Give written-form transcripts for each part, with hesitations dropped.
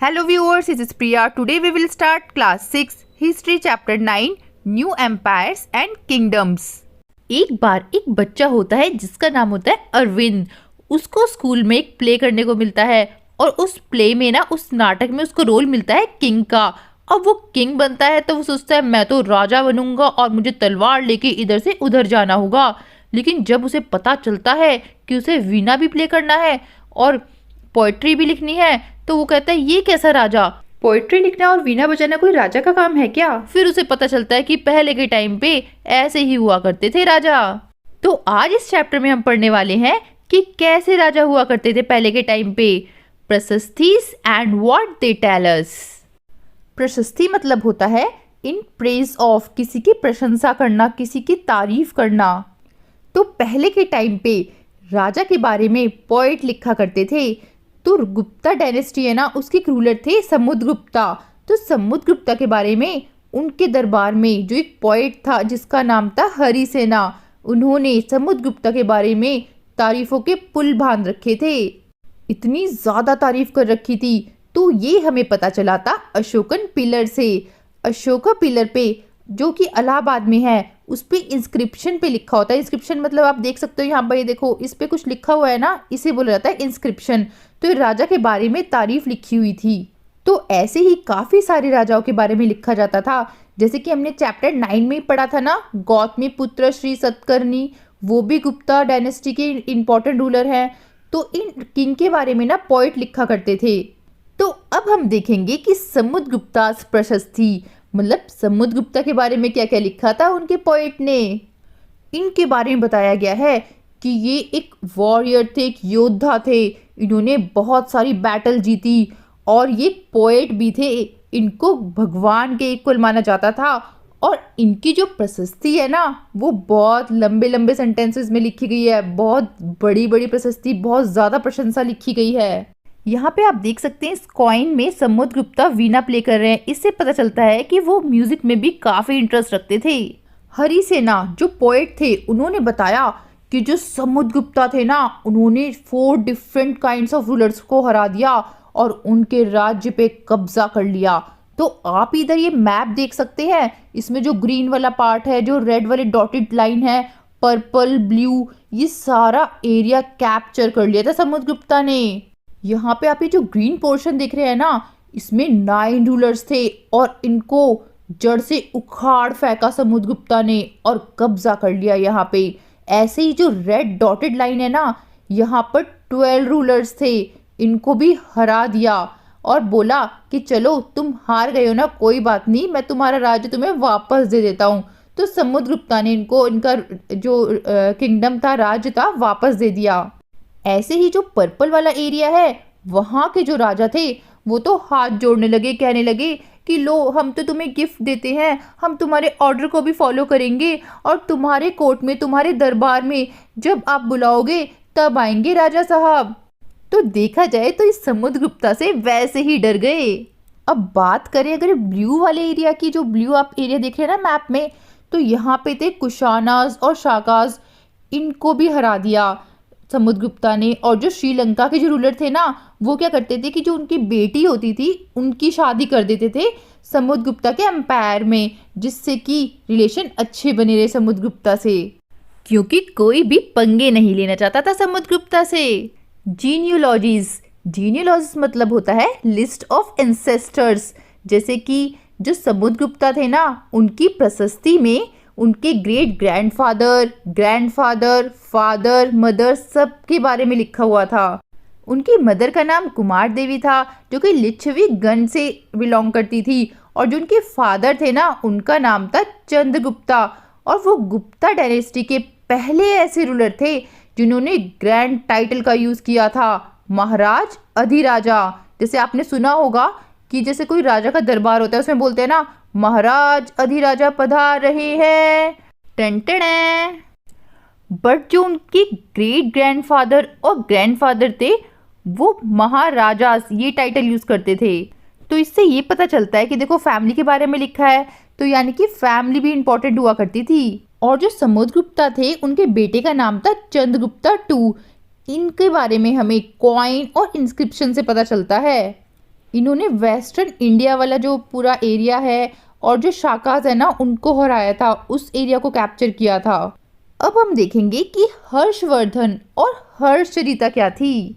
Hello viewers, this is Priya. Today we will start class 6 History chapter 9 New Empires and Kingdoms. एक बार एक बच्चा होता है जिसका नाम होता है अरविंद। उसको स्कूल में एक प्ले करने को मिलता है और उस प्ले में ना उस नाटक में उसको रोल मिलता है किंग का। अब वो किंग बनता है तो वो सोचता है मैं तो राजा बनूंगा और मुझे तलवार लेके इधर से उधर जाना होगा। लेकिन जब उसे पता चलता है कि उसे वीणा भी प्ले करना है और पोएट्री भी लिखनी है तो वो कहता है ये कैसा राजा, पोएट्री लिखना और वीणा बजाना कोई राजा का काम है क्या। फिर उसे पता चलता है कि पहले के टाइम पे ऐसे ही हुआ करते थे राजा। तो आज इस चैप्टर में हम पढ़ने वाले हैं कि कैसे राजा हुआ करते थे पहले के टाइम पे। प्रशस्तीस and what they tell us. प्रशस्ति मतलब होता है इन प्रेज ऑफ, किसी की प्रशंसा करना, किसी की तारीफ करना। तो पहले के टाइम पे राजा के बारे में पोएट लिखा करते थे। तो गुप्ता डायनेस्टी है ना, उसके रूलर थे समुद्रगुप्ता। तो समुद्रगुप्ता के बारे में उनके दरबार में जो एक पोएट था जिसका नाम था हरिसेना, उन्होंने समुद्रगुप्ता के बारे में तारीफों के पुल बांध रखे थे। इतनी ज़्यादा तारीफ कर रखी थी तो ये हमें पता चला था अशोकन पिलर से। अशोका पिलर पे जो कि इलाहाबाद में है उस पे इंस्क्रिप्शन पे लिखा होता है। इंस्क्रिप्शन मतलब आप देख सकते हो यहाँ पर, ये देखो इस पे कुछ लिखा हुआ है ना, इसे बोला जाता है इंस्क्रिप्शन। तो राजा के बारे में तारीफ लिखी हुई थी। तो ऐसे ही काफ़ी सारे राजाओं के बारे में लिखा जाता था, जैसे कि हमने चैप्टर 9 में पढ़ा था ना, गौतमीपुत्र श्री सतकर्णी, वो भी गुप्ता डायनेस्टी के इंपॉर्टेंट रूलर हैं। तो इन किंग के बारे में ना पोएट लिखा करते थे। तो अब हम देखेंगे कि समुद्रगुप्ता प्रशस्ति मतलब समुद्रगुप्ता के बारे में क्या क्या लिखा था उनके पोएट ने। इनके बारे में बताया गया है कि ये एक वॉरियर थे, एक योद्धा थे। इन्होंने बहुत सारी बैटल जीती और ये पोएट भी थे। इनको भगवान के इक्वल माना जाता था और इनकी जो प्रशस्ति है ना वो बहुत लंबे लंबे सेंटेंसेस में लिखी गई है। बहुत बड़ी बड़ी प्रशस्ति, बहुत ज़्यादा प्रशंसा लिखी गई है। यहाँ पे आप देख सकते हैं इस कॉइन में समुद्रगुप्ता वीणा प्ले कर रहे हैं। इससे पता चलता है कि वो म्यूजिक में भी काफ़ी इंटरेस्ट रखते थे। हरिसेना जो पोएट थे उन्होंने बताया कि जो समुद्रगुप्ता थे ना उन्होंने 4 डिफरेंट काइंड्स ऑफ रूलर्स को हरा दिया और उनके राज्य पे कब्जा कर लिया। तो आप इधर ये मैप देख सकते हैं, इसमें जो ग्रीन वाला पार्ट है, जो रेड वाले डॉटेड लाइन है, पर्पल ब्लू, ये सारा एरिया कैप्चर कर लिया था समुद्रगुप्ता ने। यहाँ पे आप ये जो ग्रीन पोर्शन देख रहे हैं ना, इसमें 9 रूलर्स थे और इनको जड़ से उखाड़ फेंका समुद्रगुप्ता ने और कब्जा कर लिया यहाँ पे। ऐसे ही जो रेड डॉटेड लाइन है ना, यहाँ पर 12 रूलर्स थे, इनको भी हरा दिया और बोला कि चलो तुम हार गए हो ना, कोई बात नहीं, मैं तुम्हारा राज्य तुम्हें वापस दे देता हूँ। तो समुद्रगुप्ता ने इनको इनका जो किंगडम था, राज्य था, वापस दे दिया। ऐसे ही जो पर्पल वाला एरिया है वहाँ के जो राजा थे वो तो हाथ जोड़ने लगे, कहने लगे कि लो हम तो तुम्हें गिफ्ट देते हैं, हम तुम्हारे ऑर्डर को भी फॉलो करेंगे और तुम्हारे कोर्ट में, तुम्हारे दरबार में जब आप बुलाओगे तब आएंगे राजा साहब। तो देखा जाए तो इस समुद्रगुप्ता से वैसे ही डर गए। अब बात करें अगर ब्लू वाले एरिया की, जो ब्लू आप एरिया देख रहे हैं ना मैप में, तो यहाँ पे थे कुशानाज और शाकाज, इनको भी हरा दिया समुद्रगुप्ता ने। और जो श्रीलंका के जो रूलर थे ना वो क्या करते थे कि जो उनकी बेटी होती थी उनकी शादी कर देते थे समुद्रगुप्ता के एम्पायर में, जिससे कि रिलेशन अच्छे बने रहे समुद्रगुप्ता से, क्योंकि कोई भी पंगे नहीं लेना चाहता था समुद्रगुप्ता से। जीनियोलॉजीज, जीनियोलॉजीज मतलब होता है लिस्ट ऑफ एंसेस्टर्स। जैसे कि जो समुद्रगुप्ता थे ना उनकी प्रशस्ति में उनके great grandfather, grandfather, father, mother सब के बारे में लिखा हुआ था। उनकी मदर का नाम कुमार देवी था जो कि लिच्छवी गण से बिलोंग करती थी, और जो उनके फादर थे ना उनका नाम था चंद्रगुप्ता, और वो गुप्ता डायनेस्टी के पहले ऐसे रूलर थे जिन्होंने ग्रैंड टाइटल का यूज़ किया था, महाराज अधिराजा। जैसे आपने सुना होगा कि जैसे कोई राजा का दरबार होता है उसमें बोलते हैं ना महाराज अधिराजा पधार रहे हैं, टन टन। बट जो उनके ग्रेट ग्रैंडफादर और ग्रैंडफादर थे वो महाराजास ये टाइटल यूज करते थे। तो इससे ये पता चलता है कि देखो फैमिली के बारे में लिखा है, तो यानी कि फैमिली भी इंपॉर्टेंट हुआ करती थी। और जो समुद्रगुप्ता थे उनके बेटे का नाम था चंद्रगुप्ता II। इनके बारे में हमें कॉइन और इंस्क्रिप्शन से पता चलता है। इन्होंने वेस्टर्न इंडिया वाला जो पूरा एरिया है और जो शाकाज है ना उनको हराया था, उस एरिया को कैप्चर किया था। अब हम देखेंगे कि हर्षवर्धन और हर्षचरिता क्या थी।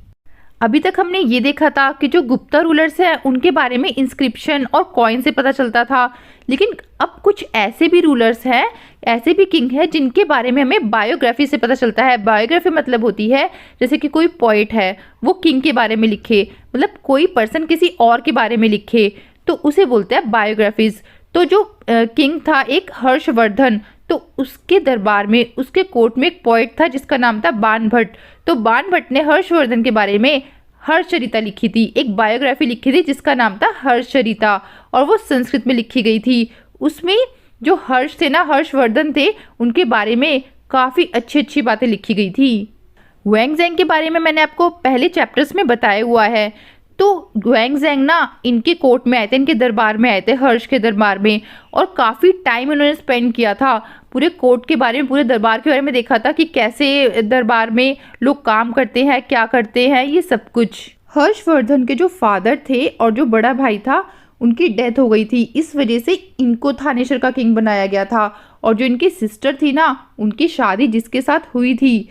अभी तक हमने ये देखा था कि जो गुप्ता रूलर्स हैं उनके बारे में इंस्क्रिप्शन और कॉइन से पता चलता था, लेकिन अब कुछ ऐसे भी रूलर्स हैं, ऐसे भी किंग हैं जिनके बारे में हमें बायोग्राफी से पता चलता है। बायोग्राफी मतलब होती है जैसे कि कोई पोइट है वो किंग के बारे में लिखे, मतलब कोई पर्सन किसी और के बारे में लिखे तो उसे बोलते हैं बायोग्राफीज। तो जो किंग था एक हर्षवर्धन, तो उसके दरबार में उसके कोर्ट में एक पोइट था जिसका नाम था बाणभट्ट। तो बाणभट्ट ने हर्षवर्धन के बारे में हर्षचरिता लिखी थी, एक बायोग्राफी लिखी थी जिसका नाम था हर्षचरिता, और वो संस्कृत में लिखी गई थी। उसमें जो हर्ष थे ना, हर्षवर्धन थे, उनके बारे में काफ़ी अच्छी अच्छी बातें लिखी गई थी। वैंगजेंग के बारे में मैंने आपको पहले चैप्टर्स में बताया हुआ है। तो वैंगजेंग ना इनके कोर्ट में आए थे, इनके दरबार में आए थे, हर्ष के दरबार में, और काफ़ी टाइम इन्होंने स्पेंड किया था पूरे कोर्ट के बारे में, पूरे दरबार के बारे में देखा था कि कैसे दरबार में लोग काम करते हैं, क्या करते हैं, ये सब कुछ। हर्षवर्धन के जो फादर थे और जो बड़ा भाई था उनकी डेथ हो गई थी, इस वजह से इनको थानेश्वर का किंग बनाया गया था। और जो इनकी सिस्टर थी ना, उनकी शादी जिसके साथ हुई थी,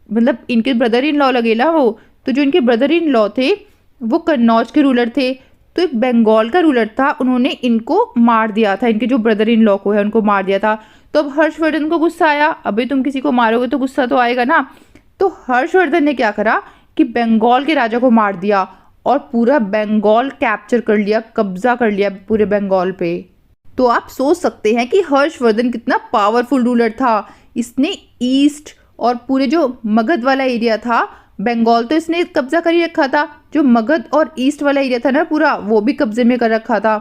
मतलब इनके ब्रदर इन लॉ लगेला वो, तो जो इनके ब्रदर इन लॉ थे वो कन्नौज के रूलर थे, तो एक बंगाल का रूलर था, उन्होंने इनको मार दिया था, इनके जो ब्रदर इन लॉ को है उनको मार दिया था। तो अब हर्षवर्धन को गुस्सा आया, अभी तुम किसी को मारोगे तो गुस्सा तो आएगा ना। तो हर्षवर्धन ने क्या करा कि बंगाल के राजा को मार दिया और पूरा बंगाल कैप्चर कर लिया, कब्जा कर लिया पूरे बंगाल पे। तो आप सोच सकते हैं कि हर्षवर्धन कितना पावरफुल रूलर था। इसने ईस्ट और पूरे जो मगध वाला एरिया था, बंगाल तो इसने कब्जा कर ही रखा था, जो मगध और ईस्ट वाला एरिया था ना पूरा, वो भी कब्जे में कर रखा था।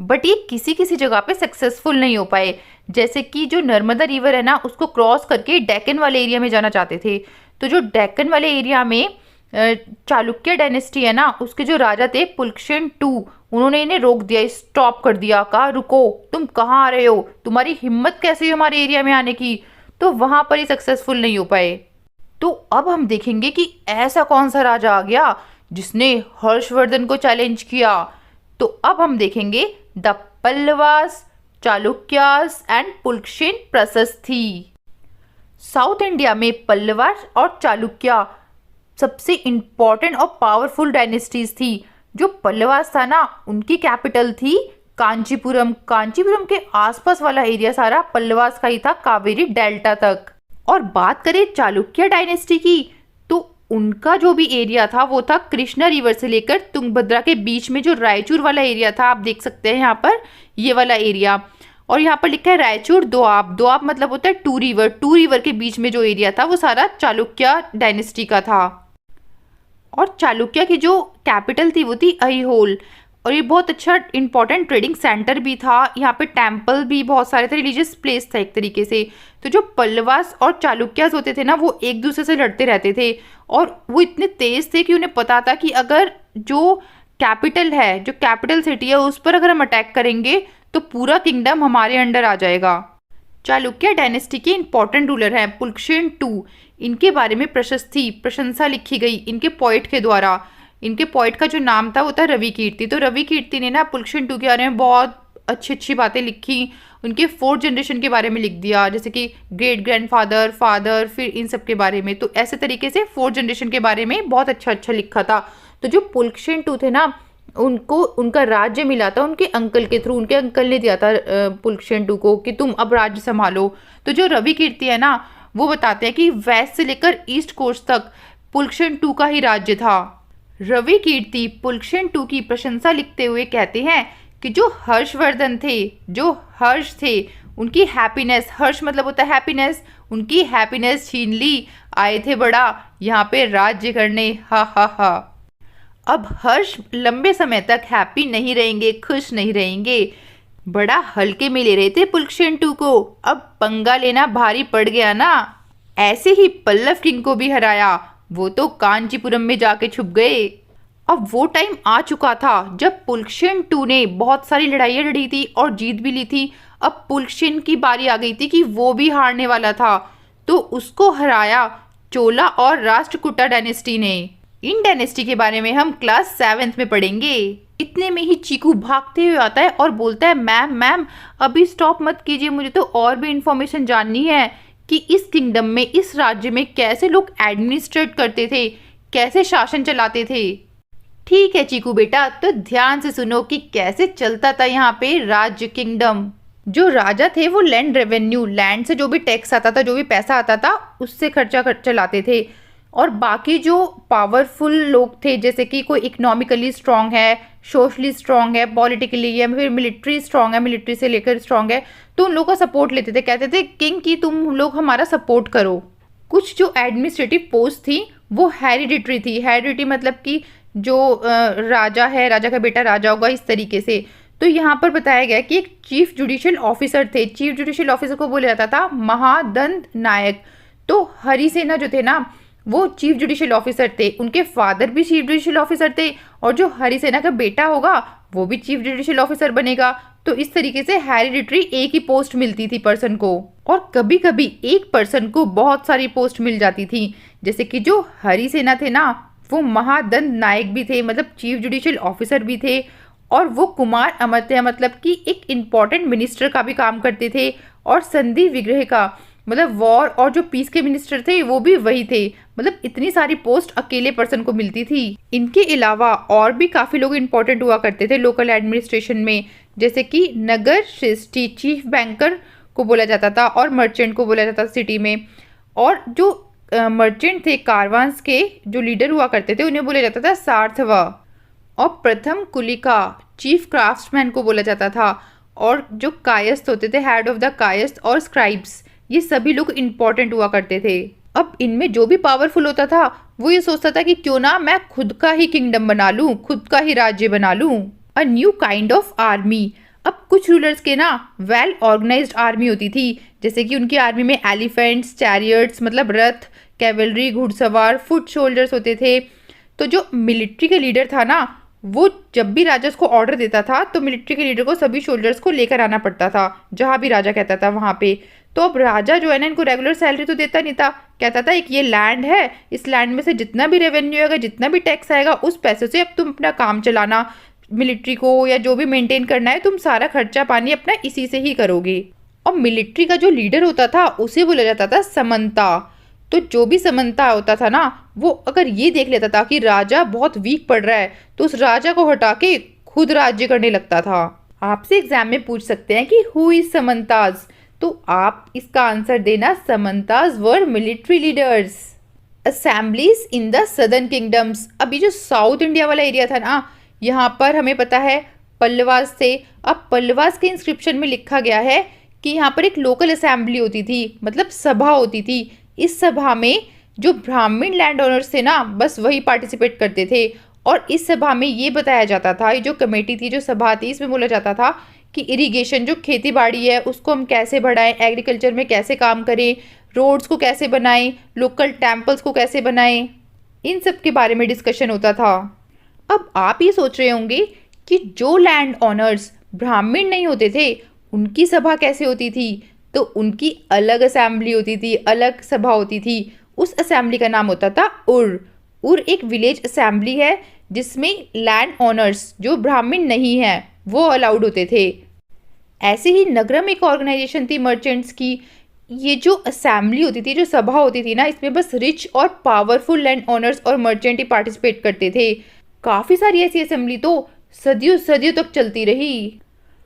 बट ये किसी किसी जगह पे सक्सेसफुल नहीं हो पाए, जैसे कि जो नर्मदा रिवर है ना उसको क्रॉस करके डेक्कन वाले एरिया में जाना चाहते थे। तो जो डेक्कन वाले एरिया में चालुक्य डायनेस्टी है ना, उसके जो राजा थे पुलकेशिन II, उन्होंने इन्हें रोक दिया, स्टॉप कर दिया, कहा रुको, तुम कहाँ आ रहे हो, तुम्हारी हिम्मत कैसे हुई हमारे एरिया में आने की। तो वहां पर ही सक्सेसफुल नहीं हो पाए। तो अब हम देखेंगे कि ऐसा कौन सा राजा आ गया जिसने हर्षवर्धन को चैलेंज किया। तो अब हम देखेंगे द पल्लवास, चालुक्यास एंड पुलकेशिन प्रशस्ति। साउथ इंडिया में पल्लवास और चालुक्य सबसे इंपॉर्टेंट और पावरफुल डायनेस्टीज थी। जो पल्लवास था ना, उनकी कैपिटल थी कांचीपुरम। कांचीपुरम के आसपास वाला एरिया सारा पल्लवास का ही था, कावेरी डेल्टा तक। और बात करें चालुक्य डायनेस्टी की, तो उनका जो भी एरिया था वो था कृष्णा रिवर से लेकर तुंगभद्रा के बीच में जो रायचूर वाला एरिया था, आप देख सकते हैं यहाँ पर ये वाला एरिया। और यहाँ पर लिखा है रायचूर दोआब। दोआब मतलब होता है टू रिवर, टू रिवर के बीच में जो एरिया था वो सारा चालुक्य डायनेस्टी का था। और चालुक्य की जो कैपिटल थी वो थी अहिहोल, और ये बहुत अच्छा इंपॉर्टेंट ट्रेडिंग सेंटर भी था। यहाँ पे टेम्पल भी बहुत सारे थे, रिलीजियस प्लेस था एक तरीके से। तो जो पल्लवास और चालुक्यास होते थे ना, वो एक दूसरे से लड़ते रहते थे, और वो इतने तेज थे कि उन्हें पता था कि अगर जो कैपिटल है, जो कैपिटल सिटी है, उस पर अगर हम अटैक करेंगे तो पूरा किंगडम हमारे अंडर आ जाएगा। चालुक्य डायनेस्टी के इंपॉर्टेंट रूलर हैं पुलकेशिन II। इनके बारे में प्रशंसा लिखी गई इनके पोइट के द्वारा। इनके पोइट का जो नाम था वो था रवि कीर्ति। तो रवि कीर्ति ने ना पुलकेशिन II के बारे में बहुत अच्छी अच्छी बातें लिखी। उनके 4th जनरेशन के बारे में लिख दिया, जैसे कि ग्रेट ग्रैंडफादर, फादर, फिर इन सब के बारे में। तो ऐसे तरीके से 4th जनरेशन के बारे में बहुत अच्छा अच्छा लिखा था। तो जो पुलकेशिन II थे ना, उनको उनका राज्य मिला था उनके अंकल के थ्रू। उनके अंकल ने दिया था पुलकेशिन II को कि तुम अब राज्य संभालो। तो जो रवि कीर्ति है ना, वो बताते हैं कि वेस्ट से लेकर ईस्ट कोस्ट तक पुलकेशिन II का ही राज्य था। रवि कीर्ति पुलकेशिन II की प्रशंसा लिखते हुए कहते हैं कि जो हर्षवर्धन थे, जो हर्ष थे, उनकी हैप्पीनेस, हर्ष मतलब होता है हैप्पीनेस, उनकी हैप्पीनेस छीन ली, आए थे बड़ा यहाँ पे राज्य करने, हा हा हा। अब हर्ष लंबे समय तक हैप्पी नहीं रहेंगे, खुश नहीं रहेंगे, बड़ा हल्के में ले रहे थे पुलकेशिन II को। अब पंगा लेना भारी पड़ गया ना। ऐसे ही पल्लव किंग को भी हराया, वो तो कांचीपुरम में जाके छुप गए। अब वो टाइम आ चुका था जब पुलकेशिन II ने बहुत सारी लड़ाइयाँ लड़ी थी और जीत भी ली थी। अब पुलकेशिन की बारी आ गई थी कि वो भी हारने वाला था, तो उसको हराया चोला और राष्ट्रकूटा डायनेस्टी ने। इन डायनेस्टी के बारे में हम क्लास 7th में पढ़ेंगे। इतने में ही चीकू भागते हुए आता है और बोलता है, मैम मैम अभी स्टॉप मत कीजिए, मुझे तो और भी इंफॉर्मेशन जाननी है कि इस किंगडम में, इस राज्य में कैसे लोग एडमिनिस्ट्रेट करते थे, कैसे शासन चलाते थे। ठीक है चीकू बेटा, तो ध्यान से सुनो कि कैसे चलता था यहाँ पे राज्य, किंगडम। जो राजा थे वो लैंड रेवेन्यू, लैंड से जो भी टैक्स आता था, जो भी पैसा आता था, उससे खर्चा चलाते थे। और बाकी जो पावरफुल लोग थे, जैसे कि कोई इकोनॉमिकली स्ट्रांग है, सोशली स्ट्रांग है, पॉलिटिकली या फिर मिलिट्री स्ट्रांग है, मिलिट्री से लेकर स्ट्रांग है, तो उन लोगों का सपोर्ट लेते थे, कहते थे किंग की तुम लोग हमारा सपोर्ट करो। कुछ जो एडमिनिस्ट्रेटिव पोस्ट थी वो हेरिडिटरी थी। हेरिडिटरी मतलब कि जो राजा है, राजा का बेटा राजा होगा, इस तरीके से। तो यहाँ पर बताया गया कि एक चीफ जुडिशियल ऑफिसर थे। चीफ जुडिशियल ऑफिसर को बोला जाता था महादंड नायक। तो हरिसेना जो थे ना, वो चीफ जुडिशियल ऑफिसर थे, उनके फादर भी चीफ जुडिशियल ऑफिसर थे, और जो हरिसेना का बेटा होगा वो भी चीफ जुडिशियल ऑफिसर बनेगा। तो इस तरीके से हेरिडिटरी एक ही पोस्ट मिलती थी पर्सन को, और कभी कभी एक पर्सन को बहुत सारी पोस्ट मिल जाती थी। जैसे कि जो हरिसेना थे ना, वो महादंड नायक भी थे, मतलब चीफ जुडिशियल ऑफिसर भी थे, और वो कुमार अमात्य मतलब कि एक इम्पॉर्टेंट मिनिस्टर का भी काम करते थे, और संधि विग्रह का मतलब वॉर और जो पीस के मिनिस्टर थे वो भी वही थे। मतलब इतनी सारी पोस्ट अकेले पर्सन को मिलती थी। इनके अलावा और भी काफ़ी लोग इंपॉर्टेंट हुआ करते थे लोकल एडमिनिस्ट्रेशन में, जैसे कि नगर श्रेष्ठी, चीफ बैंकर को बोला जाता था, और मर्चेंट को बोला जाता था सिटी में। और जो मर्चेंट थे, कारवांस के जो लीडर हुआ करते थे, उन्हें बोला जाता था सार्थवा। और प्रथम कुलिका, चीफ क्राफ्ट्समैन को बोला जाता था। और जो कायस्थ होते थे, हेड ऑफ द कायस्थ और स्क्राइब्स, ये सभी लोग इंपॉर्टेंट हुआ करते थे। अब इनमें जो भी पावरफुल होता था वो ये सोचता था कि क्यों ना मैं खुद का ही किंगडम बना लूं, खुद का ही राज्य बना लूं। A new kind of army. अब कुछ रूलर्स के ना वेल ऑर्गेनाइज्ड आर्मी होती थी, जैसे कि उनकी आर्मी में एलिफेंट्स, चैरियट्स मतलब रथ, कैवलरी, घुड़सवार, फुट सोल्जर्स होते थे। तो जो मिलिट्री का लीडर था ना, वो जब भी राजा को ऑर्डर देता था तो मिलिट्री के लीडर को सभी सोल्जर्स को लेकर आना पड़ता था, जहाँ भी राजा कहता था वहाँ पे। तो अब राजा जो है ना, इनको रेगुलर सैलरी तो देता नहीं था, कहता था एक ये लैंड है, इस लैंड में से जितना भी रेवेन्यू आएगा, जितना भी टैक्स आएगा, उस पैसे से अब तुम अपना काम चलाना, मिलिट्री को या जो भी मेंटेन करना है, तुम सारा खर्चा पानी अपना इसी से ही करोगे। और मिलिट्री का जो लीडर होता था उसे बोला जाता था समंता। तो जो भी समंता होता था ना, वो अगर ये देख लेता था कि राजा बहुत वीक पड़ रहा है, तो उस राजा को हटा के खुद राज्य करने लगता था। आपसे एग्जाम में पूछ सकते हैं कि हु इज समंताज, तो आप इसका आंसर देना, समंताज were military leaders. Assemblies in the southern kingdoms. अभी जो साउथ इंडिया वाला एरिया था ना, यहाँ पर हमें पता है पल्लवास थे। अब पल्लवास के इंस्क्रिप्शन में लिखा गया है कि यहाँ पर एक लोकल असेंबली होती थी, मतलब सभा होती थी। इस सभा में जो ब्राह्मण लैंड ओनर्स थे ना, बस वही पार्टिसिपेट करते थे। और इस सभा में ये बताया जाता था, ये जो कमेटी थी, जो सभा थी, इसमें बोला जाता था कि इरिगेशन, जो खेती बाड़ी है, उसको हम कैसे बढ़ाएं, एग्रीकल्चर में कैसे काम करें, रोड्स को कैसे बनाएं, लोकल टेम्पल्स को कैसे बनाएं, इन सब के बारे में डिस्कशन होता था। अब आप ये सोच रहे होंगे कि जो लैंड ओनर्स ब्राह्मण नहीं होते थे, उनकी सभा कैसे होती थी? तो उनकी अलग असेंबली होती थी, अलग सभा होती थी। उस असेंबली का नाम होता था उर। उर एक विलेज असेंबली है जिसमें लैंड ओनर्स जो ब्राह्मण नहीं हैं वो अलाउड होते थे। ऐसे ही नगरम एक ऑर्गेनाइजेशन थी मर्चेंट्स की। ये जो असेंबली होती थी, जो सभा होती थी ना, इसमें बस रिच और पावरफुल लैंड ओनर्स और मर्चेंट ही पार्टिसिपेट करते थे। काफ़ी सारी ऐसी असेंबली तो सदियों सदियों तक चलती रही।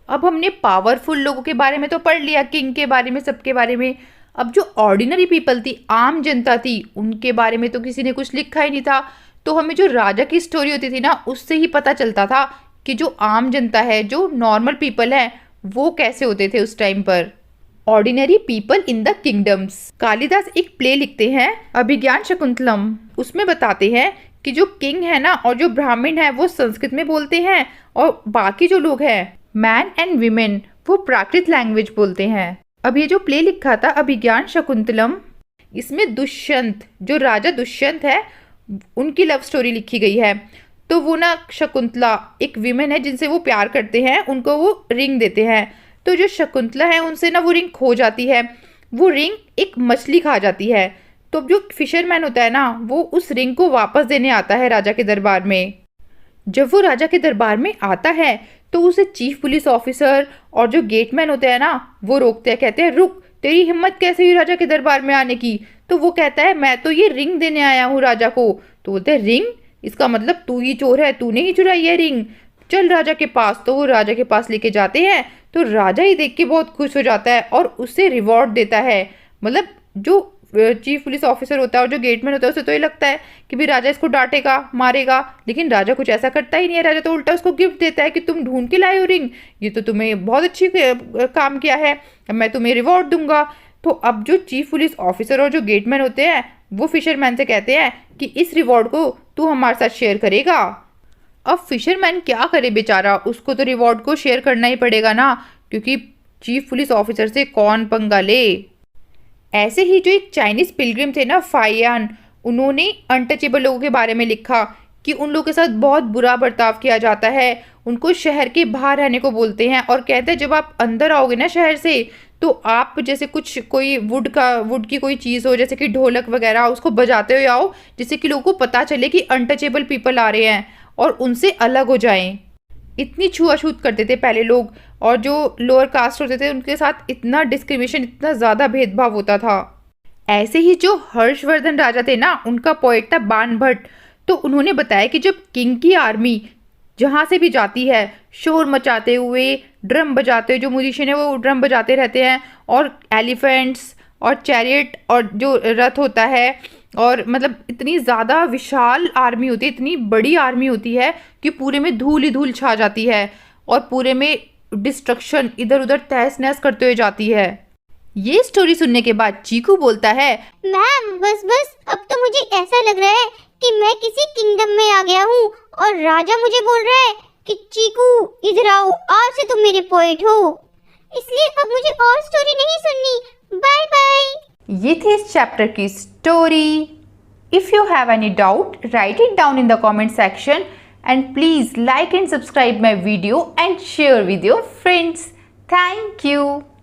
अब हमने पावरफुल लोगों के बारे में तो पढ़ लिया, किंग के बारे में, सबके बारे में। अब जो ऑर्डिनरी पीपल थी, आम जनता थी, उनके बारे में तो किसी ने कुछ लिखा ही नहीं था। तो हमें जो राजा की स्टोरी होती थी ना, उससे ही पता चलता था कि जो आम जनता है, जो नॉर्मल पीपल है, वो कैसे होते थे उस टाइम पर। Ordinary people in the kingdoms. Kalidas एक प्ले लिखते हैं, अभिज्ञान शकुंतलम। उसमें बताते हैं कि जो किंग है ना और जो ब्राह्मण है वो संस्कृत में बोलते हैं, और बाकी जो लोग हैं, मैन एंड वीमेन, वो प्राकृत लैंग्वेज बोलते हैं। अब ये जो प्ले लिखा था अभिज्ञान शकुंतलम, इसमें दुष्यंत, जो राजा दुष्यंत है, उनकी लव स्टोरी लिखी गई है। तो वो ना, शकुंतला एक वीमेन है जिनसे वो प्यार करते हैं, उनको वो रिंग देते हैं। तो जो शकुंतला है, उनसे ना वो रिंग खो जाती है। वो रिंग एक मछली खा जाती है। तो जो फिशरमैन होता है ना, वो उस रिंग को वापस देने आता है राजा के दरबार में। जब वो राजा के दरबार में आता है तो उसे चीफ पुलिस ऑफिसर और जो गेटमैन होते हैं ना वो रोकते हैं, कहते हैं रुक, तेरी हिम्मत कैसे हुई राजा के दरबार में आने की। तो वो कहता है मैं तो ये रिंग देने आया हूँ राजा को। तो बोलते हैं रिंग, इसका मतलब तू ही चोर है, तूने ही चुराई है रिंग, चल राजा के पास। तो वो राजा के पास लेके जाते हैं तो राजा ही देख के बहुत खुश हो जाता है और उससे रिवॉर्ड देता है। मतलब जो चीफ पुलिस ऑफिसर होता है और जो गेटमैन होता है उसे तो ये लगता है कि भी राजा इसको डांटेगा मारेगा, लेकिन राजा कुछ ऐसा करता ही नहीं है। राजा तो उल्टा उसको गिफ्ट देता है कि तुम ढूंढ के लाए हो रिंग, ये तो तुम्हें बहुत अच्छी काम किया है, मैं तुम्हें रिवॉर्ड दूंगा। तो अब जो चीफ पुलिस ऑफिसर और जो गेटमैन होते हैं वो फिशरमैन से कहते हैं कि इस रिवॉर्ड को तू हमारे साथ शेयर करेगा। अब फिशरमैन क्या करे बेचारा, उसको तो रिवॉर्ड को शेयर करना ही पड़ेगा ना, क्योंकि चीफ पुलिस ऑफिसर से कौन पंगा ले। ऐसे ही जो एक चाइनीज पिलग्रिम थे ना फाइयान, उन्होंने अनटचेबल लोगों के बारे में लिखा कि उन लोगों के साथ बहुत बुरा बर्ताव किया जाता है, उनको शहर के बाहर रहने को बोलते हैं और कहते हैं जब आप अंदर आओगे ना शहर से तो आप जैसे कुछ कोई वुड की कोई चीज़ हो जैसे कि ढोलक वगैरह उसको बजाते हुए आओ, जिससे कि लोगों को पता चले कि अनटचेबल पीपल आ रहे हैं और उनसे अलग हो जाएं। इतनी छुआछूत करते थे पहले लोग, और जो लोअर कास्ट होते थे उनके साथ इतना डिस्क्रिमिनेशन, इतना ज़्यादा भेदभाव होता था। ऐसे ही जो हर्षवर्धन राजा थे ना, उनका पोएट था बाण भट्ट। तो उन्होंने बताया कि जब किंग की आर्मी जहाँ से भी जाती है शोर मचाते हुए, ड्रम बजाते हुए, जो म्यूजिशियन है वो ड्रम बजाते रहते हैं, और एलिफेंट्स और चैरियट और जो रथ होता है, और मतलब इतनी ज़्यादा विशाल आर्मी होती है, इतनी बड़ी आर्मी होती है कि पूरे में धूल ही धूल छा जाती है और पूरे में डिस्ट्रक्शन इधर उधर तहस नहस करते हुए जाती है। ये स्टोरी सुनने के बाद चीकू बोलता है मैम बस बस, अब तो मुझे ऐसा लग रहा है कि मैं किसी किंगडम में आ गया हूँ और राजा मुझे बोल रहा है कि चीकू इधर आओ, आज से तुम मेरे पोएट हो, इसलिए अब मुझे और स्टोरी नहीं सुननी। Bye bye. ये थी इस चैप्टर की story. If you have any doubt write it down in the comment section and please like and subscribe my video and share with your friends. Thank you.